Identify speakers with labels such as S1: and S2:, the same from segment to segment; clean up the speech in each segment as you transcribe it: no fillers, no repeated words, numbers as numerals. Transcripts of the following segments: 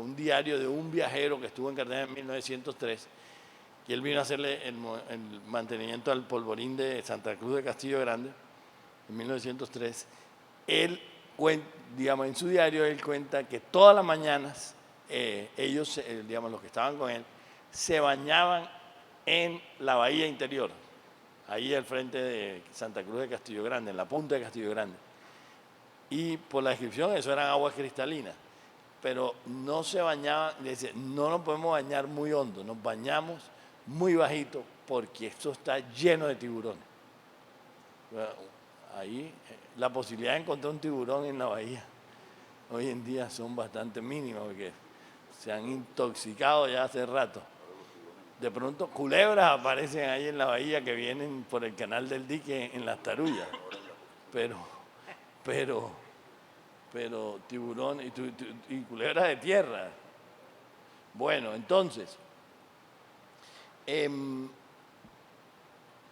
S1: un diario de un viajero que estuvo en Cartagena en 1903, que él vino a hacerle el mantenimiento al polvorín de Santa Cruz de Castillo Grande, en 1903. Él, digamos, en su diario, él cuenta que todas las mañanas ellos, digamos, los que estaban con él, se bañaban en la bahía interior, ahí al frente de Santa Cruz de Castillo Grande, en la punta de Castillo Grande. Y por la descripción, eso eran aguas cristalinas, pero no se bañaban, dice, no nos podemos bañar muy hondo, nos bañamos muy bajito porque esto está lleno de tiburones. Ahí la posibilidad de encontrar un tiburón en la bahía hoy en día son bastante mínimas porque se han intoxicado ya hace rato. De pronto culebras aparecen ahí en la bahía que vienen por el canal del dique en las Tarullas, pero tiburón y culebras de tierra. Bueno, entonces,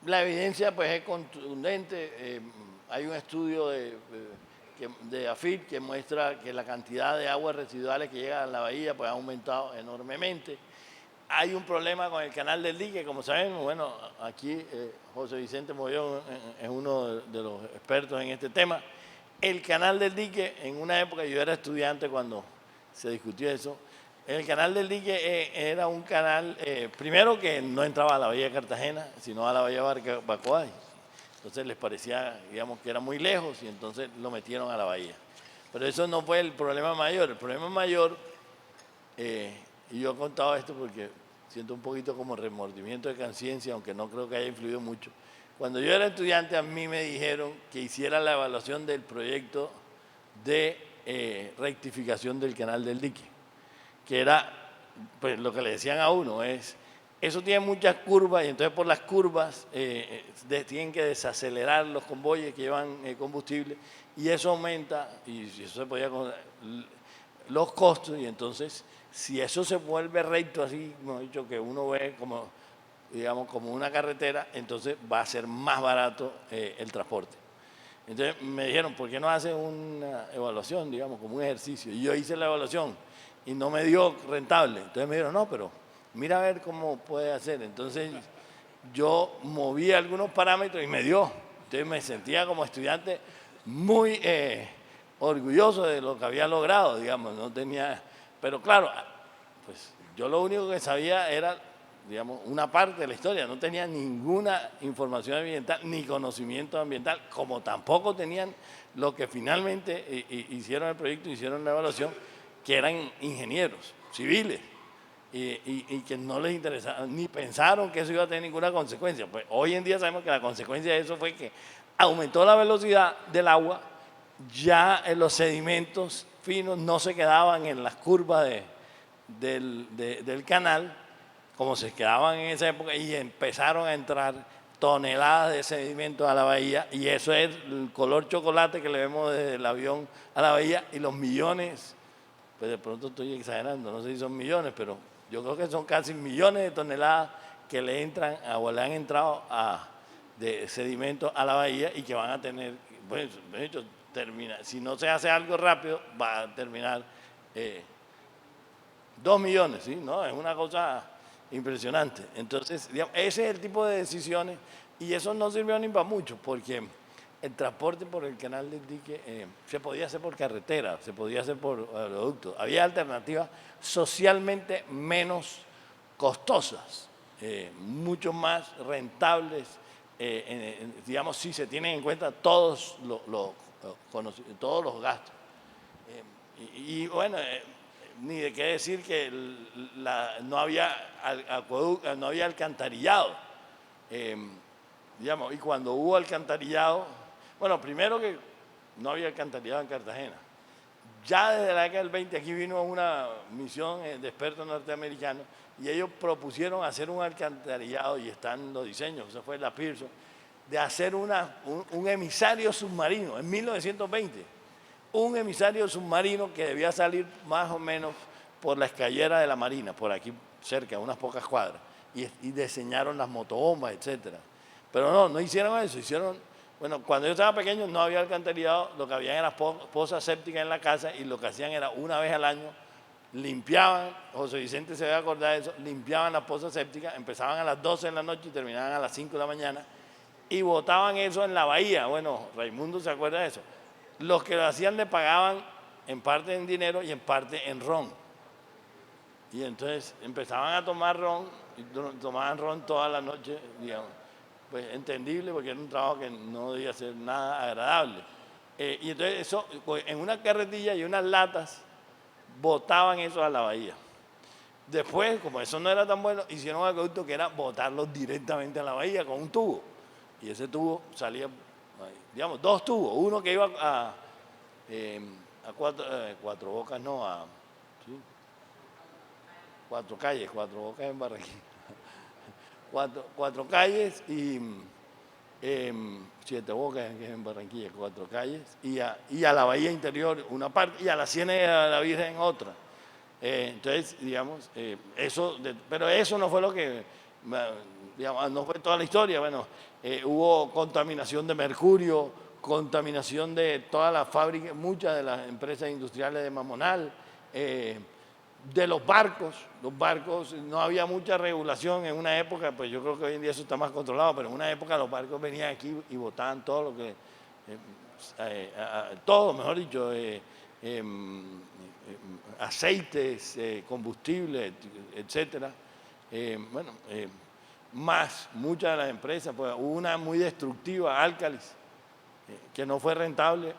S1: la evidencia pues es contundente. Hay un estudio de AFIT que muestra que la cantidad de aguas residuales que llegan a la bahía pues ha aumentado enormemente. Hay un problema con el canal del dique, como sabemos. Bueno, aquí José Vicente Mollón es uno de los expertos en este tema. El canal del dique, en una época, yo era estudiante cuando se discutió eso, el canal del dique era un canal, primero que no entraba a la bahía de Cartagena, sino a la bahía de Bacoay. Entonces les parecía, digamos, que era muy lejos y entonces lo metieron a la bahía. Pero eso no fue el problema mayor. El problema mayor, y yo he contado esto porque siento un poquito como remordimiento de conciencia, aunque no creo que haya influido mucho. Cuando yo era estudiante, a mí me dijeron que hiciera la evaluación del proyecto de rectificación del canal del dique, que era, pues lo que le decían a uno es, eso tiene muchas curvas y entonces por las curvas tienen que desacelerar los convoyes que llevan combustible y eso aumenta, y eso se podía los costos, y entonces si eso se vuelve recto así, como he dicho, que uno ve como, digamos, como una carretera, entonces va a ser más barato el transporte. Entonces me dijeron, ¿por qué no hace una evaluación, digamos, como un ejercicio? Y yo hice la evaluación y no me dio rentable. Entonces me dijeron, no, pero mira a ver cómo puede hacer. Entonces yo moví algunos parámetros y me dio. Entonces me sentía como estudiante muy orgulloso de lo que había logrado, digamos, no tenía... Pero claro, pues yo lo único que sabía era, digamos, una parte de la historia, no tenía ninguna información ambiental ni conocimiento ambiental, como tampoco tenían lo que finalmente hicieron el proyecto, hicieron la evaluación, que eran ingenieros civiles y que no les interesaba, ni pensaron que eso iba a tener ninguna consecuencia. Pues hoy en día sabemos que la consecuencia de eso fue que aumentó la velocidad del agua, ya los sedimentos finos no se quedaban en las curvas del canal, como se quedaban en esa época, y empezaron a entrar toneladas de sedimentos a la bahía, y eso es el color chocolate que le vemos desde el avión a la bahía, y los millones, pues de pronto estoy exagerando, no sé si son millones, pero yo creo que son casi millones de toneladas que le entran o le han entrado de sedimentos a la bahía y que van a tener, bueno, de hecho, si no se hace algo rápido, va a terminar 2 millones, ¿sí? ¿No? Es una cosa impresionante. Entonces, digamos, ese es el tipo de decisiones y eso no sirvió ni para mucho porque el transporte por el canal del dique se podía hacer por carretera, se podía hacer por aeroductos. Había alternativas socialmente menos costosas, mucho más rentables, digamos, si se tienen en cuenta todos los gastos. Y bueno, ni de qué decir que no había no había alcantarillado. Digamos, y cuando hubo alcantarillado, bueno, primero que no había alcantarillado en Cartagena. Ya desde la década del 20 aquí vino una misión de expertos norteamericanos y ellos propusieron hacer un alcantarillado, y están los diseños, eso fue la Pearson, de hacer un emisario submarino en 1920. Un emisario submarino que debía salir más o menos por la escalera de la Marina, por aquí cerca, unas pocas cuadras, y diseñaron las motobombas, etcétera. Pero no hicieron eso, bueno, cuando yo estaba pequeño no había alcantarillado, lo que había era pozas sépticas en la casa y lo que hacían era una vez al año limpiaban, José Vicente se debe acordar de eso, limpiaban las pozas sépticas, empezaban a las 12 de la noche y terminaban a las 5 de la mañana, y botaban eso en la bahía. Bueno, Raimundo se acuerda de eso. Los que lo hacían le pagaban en parte en dinero y en parte en ron. Y entonces empezaban a tomar ron, y tomaban ron toda la noche, digamos. Pues entendible, porque era un trabajo que no debía ser nada agradable. Y entonces eso, pues, en una carretilla y unas latas, botaban eso a la bahía. Después, como eso no era tan bueno, hicieron un acueducto que era botarlos directamente a la bahía con un tubo. Y ese tubo salía, digamos, dos tubos. Uno que iba a Cuatro Bocas, no, ¿sí? Cuatro Calles, Cuatro Bocas en Barranquilla. Cuatro Calles y Siete Bocas, que es en Barranquilla, Cuatro Calles, y a la bahía interior una parte, y a la Ciénaga de la Virgen otra. Entonces, digamos, pero eso no fue lo que, digamos, no fue toda la historia. Bueno, hubo contaminación de mercurio, contaminación de todas las fábricas, muchas de las empresas industriales de Mamonal, de los barcos no había mucha regulación en una época, pues yo creo que hoy en día eso está más controlado, pero en una época los barcos venían aquí y botaban todo lo que, todo, mejor dicho, aceites, combustibles, etcétera. Bueno, más muchas de las empresas, pues hubo una muy destructiva, Álcalis, que no fue rentable.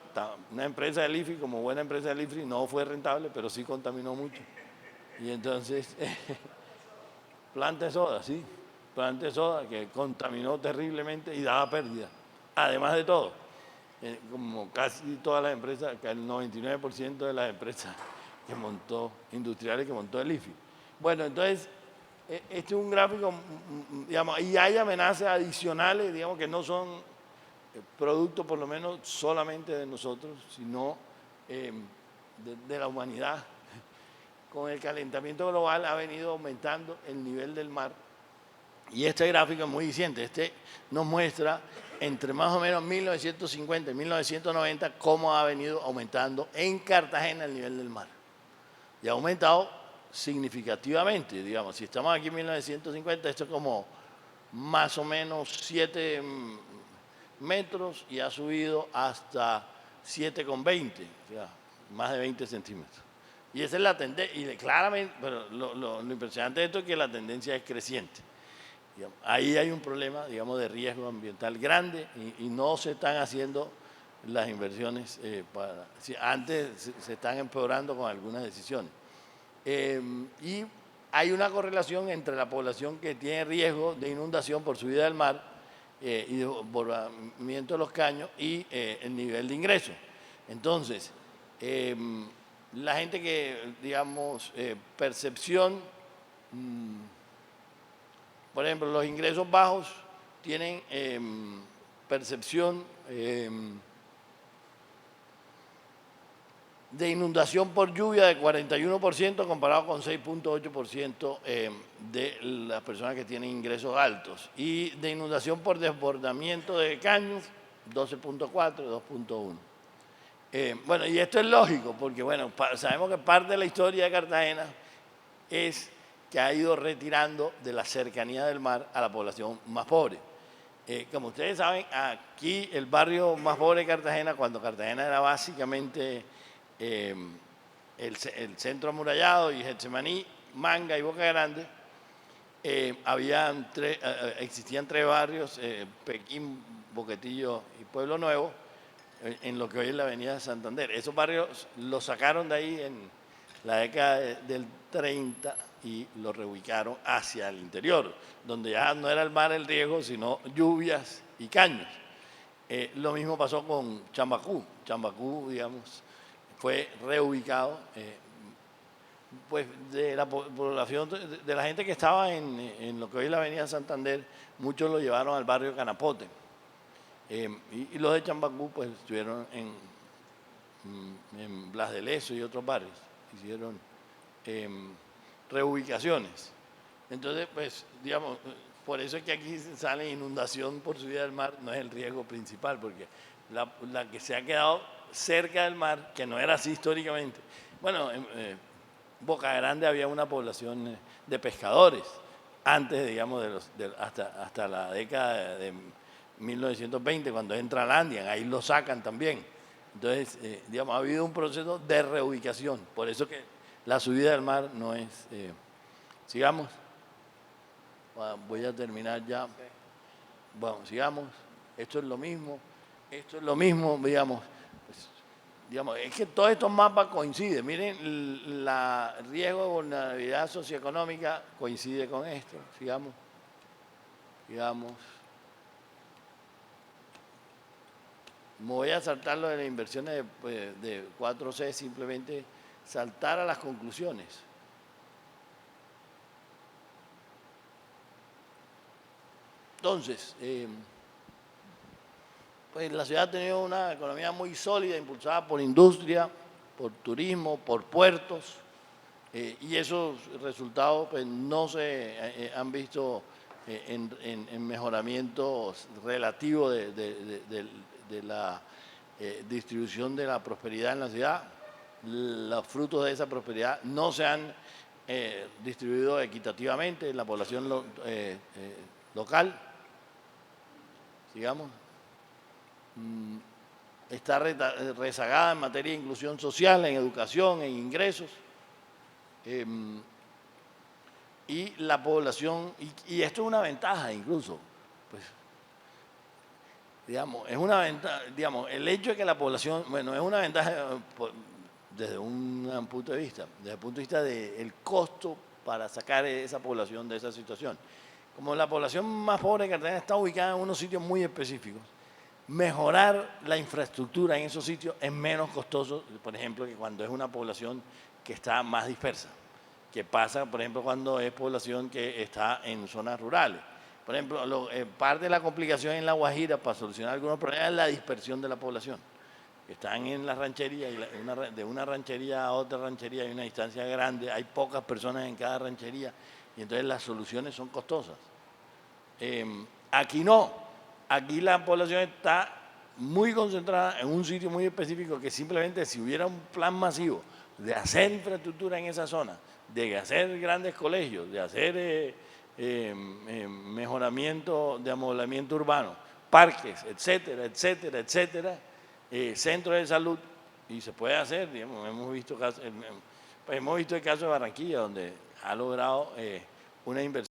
S1: Una empresa del IFRI, como buena empresa del IFRI, no fue rentable, pero sí contaminó mucho. Y entonces, Planta de Soda, sí, Planta de Soda, que contaminó terriblemente y daba pérdida. Además de todo, como casi todas las empresas, el 99% de las empresas industriales que montó el IFI. Bueno, entonces, este es un gráfico, digamos, y hay amenazas adicionales, digamos, que no son producto por lo menos solamente de nosotros, sino de la humanidad. Con el calentamiento global ha venido aumentando el nivel del mar. Y este gráfico es muy diciente. Este nos muestra entre más o menos 1950 y 1990 cómo ha venido aumentando en Cartagena el nivel del mar. Y ha aumentado significativamente, digamos. Si estamos aquí en 1950, esto es como más o menos 7 metros y ha subido hasta 7,20, o sea, más de 20 centímetros. Y esa es la tendencia, y claramente, pero lo impresionante de esto es que la tendencia es creciente. Digamos, ahí hay un problema, digamos, de riesgo ambiental grande y no se están haciendo las inversiones antes se están empeorando con algunas decisiones. Y hay una correlación entre la población que tiene riesgo de inundación por subida del mar y desbordamiento de los caños y el nivel de ingreso. Entonces, la gente que, digamos, percepción, por ejemplo, los ingresos bajos tienen percepción de inundación por lluvia de 41% comparado con 6,8% de las personas que tienen ingresos altos, y de inundación por desbordamiento de caños 12,4, 2,1. Bueno, y esto es lógico, porque bueno, sabemos que parte de la historia de Cartagena es que ha ido retirando de la cercanía del mar a la población más pobre. Como ustedes saben, aquí el barrio más pobre de Cartagena, cuando Cartagena era básicamente el centro amurallado y Getsemaní, Manga y Boca Grande, existían 3 barrios, Pekín, Boquetillo y Pueblo Nuevo, en lo que hoy es la avenida Santander. Esos barrios los sacaron de ahí en la década del 30 y los reubicaron hacia el interior, donde ya no era el mar el riesgo, sino lluvias y caños. Lo mismo pasó con Chambacú. Chambacú, digamos, fue reubicado, pues de la población, de la gente que estaba en lo que hoy es la avenida Santander, muchos lo llevaron al barrio Canapote. Y los de Chambacú pues estuvieron en Blas de Lezo y otros barrios, hicieron reubicaciones. Entonces, pues, digamos, por eso es que aquí sale inundación por subida del mar, no es el riesgo principal, porque la que se ha quedado cerca del mar, que no era así históricamente. Bueno, Boca Grande había una población de pescadores, antes, digamos, hasta la década de 1920, cuando entra Landian, ahí lo sacan también. Entonces, digamos, ha habido un proceso de reubicación, por eso que la subida del mar no es... sigamos. Voy a terminar ya. Bueno, sigamos. Esto es lo mismo, digamos. Digamos, es que todos estos mapas coinciden. Miren, el riesgo de vulnerabilidad socioeconómica coincide con esto. Sigamos. Me voy a saltar lo de las inversiones de 4C, simplemente saltar a las conclusiones. Entonces, pues la ciudad ha tenido una economía muy sólida, impulsada por industria, por turismo, por puertos, y esos resultados pues, no se han visto en mejoramientos relativos de la distribución de la prosperidad en la ciudad. Los frutos de esa prosperidad no se han distribuido equitativamente en la población local. Sigamos. Está rezagada en materia de inclusión social, en educación, en ingresos. Y la población, y esto es una ventaja incluso, pues, digamos, es una ventaja, digamos, el hecho de que la población, bueno, es una ventaja desde un punto de vista, desde el punto de vista del costo para sacar esa población de esa situación. Como la población más pobre de Cartagena está ubicada en unos sitios muy específicos, mejorar la infraestructura en esos sitios es menos costoso, por ejemplo, que cuando es una población que está más dispersa, que pasa, por ejemplo, cuando es población que está en zonas rurales. Por ejemplo, parte de la complicación en La Guajira para solucionar algunos problemas es la dispersión de la población. Están en la ranchería y de una ranchería a otra ranchería hay una distancia grande, hay pocas personas en cada ranchería y entonces las soluciones son costosas. Aquí no, aquí la población está muy concentrada en un sitio muy específico que simplemente si hubiera un plan masivo de hacer infraestructura en esa zona, de hacer grandes colegios, de hacer mejoramiento de amoblamiento urbano, parques, etcétera, etcétera, etcétera, centros de salud, y se puede hacer, digamos, hemos visto el caso de Barranquilla, donde ha logrado una inversión